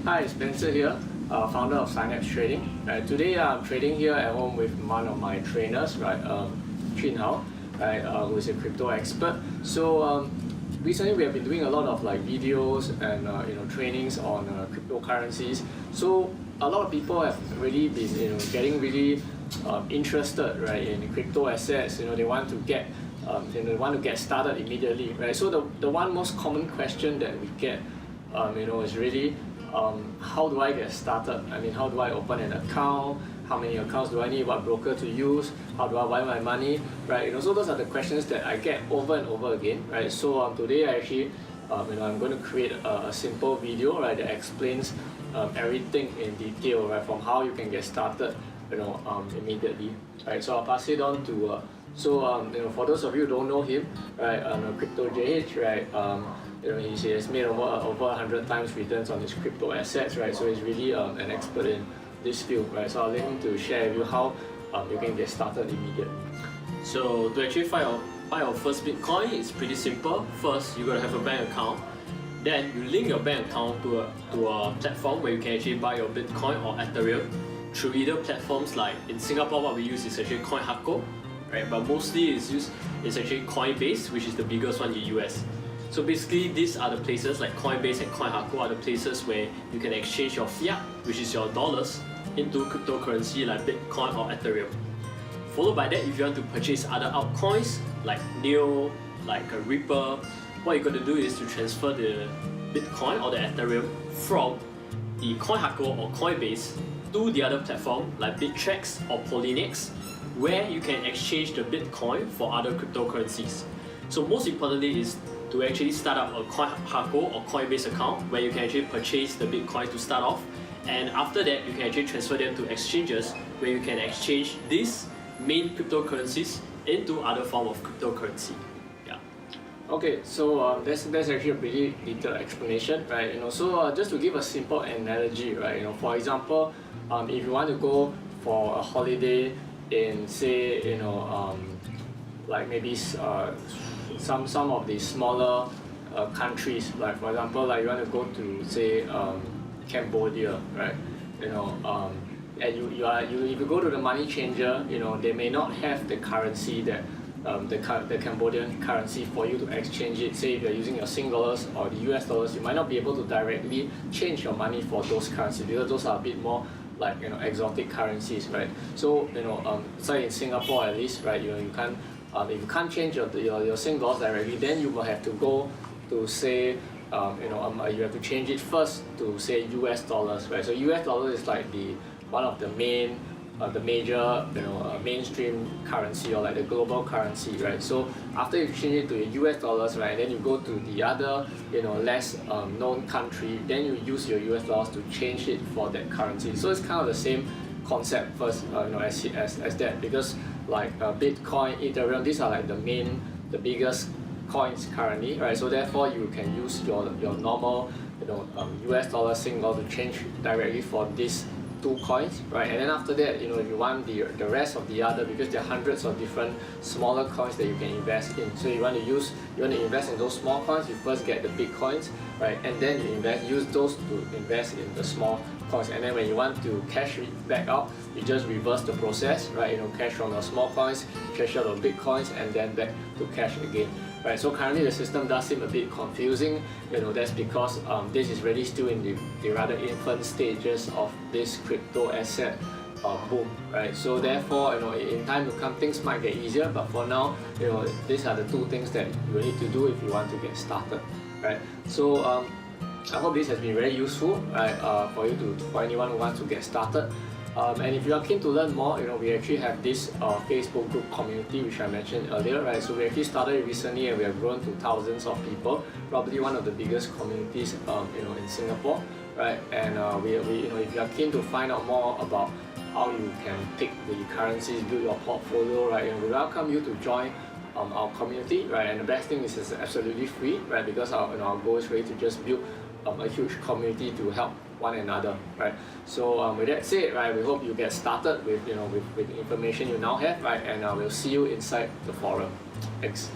Hi, Spencer here, founder of Synapse Trading. Today I'm trading here at home with one of my trainers, Chin Hao, who is a crypto expert. So recently we have been doing a lot of videos and trainings on cryptocurrencies. So a lot of people have really been getting really interested in crypto assets. They want to get started immediately, right? So the one most common question that we get is really how do I get started? I mean, how do I open an account? How many accounts do I need? What broker to use? How do I buy my money? Right? So those are the questions that I get over and over again, right? So today I actually I'm going to create a simple video, right, that explains everything in detail, right, from how you can get started immediately, right? So I'll pass it on to for those of you who don't know him, right, Crypto JH, right, he has made over 100 times returns on his crypto assets, right? So he's really an expert in this field, right? So I'll let him to share with you how you can get started immediately. So to actually buy your first Bitcoin, it's pretty simple. First, you gotta have a bank account. Then you link your bank account to a platform where you can actually buy your Bitcoin or Ethereum through either platforms like in Singapore. What we use is actually CoinHako, right? But mostly it's actually Coinbase, which is the biggest one in the US. So basically, these are the places like Coinbase and CoinHako are the places where you can exchange your fiat, which is your dollars, into cryptocurrency like Bitcoin or Ethereum. Followed by that, if you want to purchase other altcoins like Neo, like a Ripple, what you're going to do is to transfer the Bitcoin or the Ethereum from the CoinHako or Coinbase to the other platform like Bittrex or Polynex, where you can exchange the Bitcoin for other cryptocurrencies. So most importantly is to actually start up a CoinHako or Coinbase account where you can actually purchase the Bitcoin to start off, and after that you can actually transfer them to exchanges where you can exchange these main cryptocurrencies into other form of cryptocurrency. Yeah. Okay, so that's actually a pretty detailed explanation, right? So just to give a simple analogy, right? For example, if you want to go for a holiday in, say, like maybe some of the smaller countries, like for example, like you want to go to, say, Cambodia, right? And if you go to the money changer, they may not have the currency that the Cambodian currency for you to exchange it. Say if you're using your Sing dollars or the US dollars, you might not be able to directly change your money for those currencies because those are a bit more like exotic currencies, right? So so in Singapore at least, right, you can't if you can't change your Sing dollars directly, then you will have to go to, say, you have to change it first to, say, US dollars, right? So US dollar is like one of the major mainstream currency, or like the global currency, right? So after you change it to US dollars, right, then you go to the other less known country, then you use your US dollars to change it for that currency. So it's kind of the same concept first, as that, because like Bitcoin, Ethereum, these are like the biggest coins currently, right? So therefore you can use your normal US dollar, Sing dollar to change directly for these two coins, right? And then after that, if you want the rest of the other, because there are hundreds of different smaller coins that you can invest in. So you want to invest in those small coins, you first get the big coins, right? And then you use those to invest in the small coins. And then when you want to cash it back out, you just reverse the process, right? Cash from the small coins, cash out of big coins, and then back to cash again. Right, so currently the system does seem a bit confusing. That's because this is really still in the rather infant stages of this crypto asset boom, right? So therefore, in time to come, things might get easier. But for now, these are the two things that you need to do if you want to get started, right? So I hope this has been very useful, right? For anyone who wants to get started. And if you are keen to learn more, we actually have this Facebook group community which I mentioned earlier, right? So we actually started recently and we have grown to thousands of people, probably one of the biggest communities, in Singapore, right? And if you are keen to find out more about how you can pick the currencies, build your portfolio, right? We welcome you to join our community, right? And the best thing is it's absolutely free, right? Because our goal is really to just build a huge community to help one another, right? So with that said, right, we hope you get started with with the information you now have, right? And we'll see you inside the forum. Thanks.